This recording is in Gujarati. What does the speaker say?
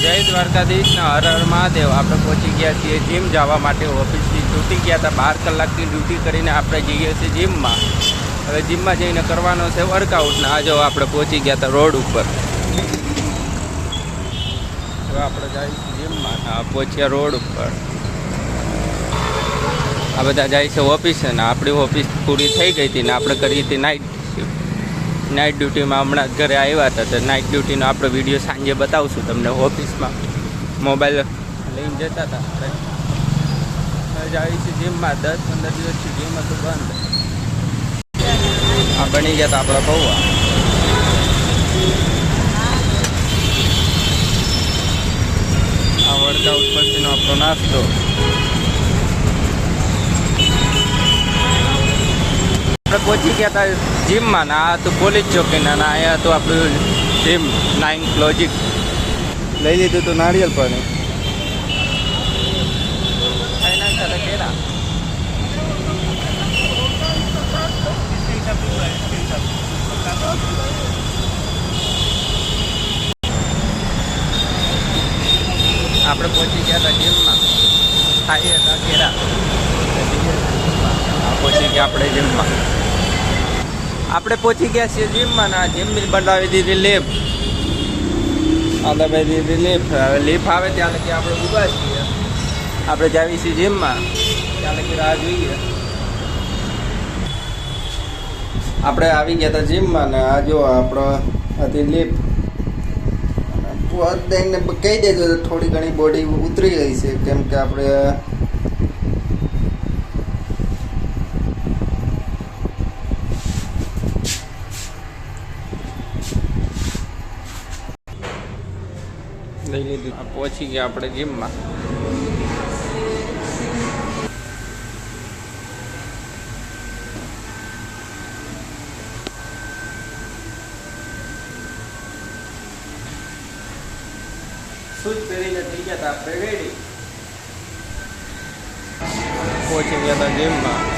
જય દ્વારકાધીશના હર હર મહાદેવ। આપણે પહોંચી ગયા છીએ જીમ જવા માટે। ઓફિસથી છૂટી ગયા હતા, 12 કલાકની ડ્યુટી કરીને આપણે જઈએ છીએ જીમમાં। હવે જીમમાં જઈને કરવાનો છે વર્કઆઉટ। ને આ જો આપણે પહોંચી ગયા હતા રોડ ઉપર। હવે આપણે જઈએ છીએ જીમમાં, પહોંચ્યા રોડ ઉપર। આ બધા જાય છે ઓફિસે ને આપણી ઓફિસ પૂરી થઈ ગઈ હતી ને આપણે કરી હતી નાઇટ ડ્યુટીમાં। હમણાં ઘરે આવ્યા હતા તો નાઇટ ડ્યુટીનો આપણે વિડીયો સાંજે બતાવશું તમને। ઓફિસમાં મોબાઈલ લઈને જતા હતા આપણે। જાય છે જીમમાં। 10-15 દિવસથી જીમ હતું બંધ। આ બની ગયા હતા આપણા પૌવા। આ વર્કઆઉટ પછીનો આપણો નાસ્તો। આપણે પહોંચી ગયા હતા જીમમાં ને આ હતું પોલીસ ચોકીના ને અહીંયા હતું આપણું જીમ 9 લોજિક। લઈ લીધું હતું નારિયેલ પાણી। કેળા આપણે પહોંચી ગયા હતા જીમમાં। ખાઈ હતા કેળા। પહોંચી ગયા આપણે જીમમાં। આપણે પહોંચી ગયા છીએ જીમમાં ને જીમની બનાવી દીધી લીફ। આ દબાઈ દીધી લીફ। હવે લીફ આવે ત્યાં લગી આપણે ઊભા છીએ। આપણે જાવી છીએ જીમમાં, ત્યાં લગી રાહ જોઈએ। આપણે આવી ગયા હતા જીમમાં ને આ જો આપણો હતી લીફ। દઈને કહી દેજો થોડી ઘણી બોડી ઉતરી ગઈ છે, કેમ કે આપણે લઈ લીધું। પહોંચી ગયા આપણે જીમમાં। શૂઝ પહેરીને થઈ ગયા હતા આપણે રેડી। પહોંચી ગયા હતા જીમમાં।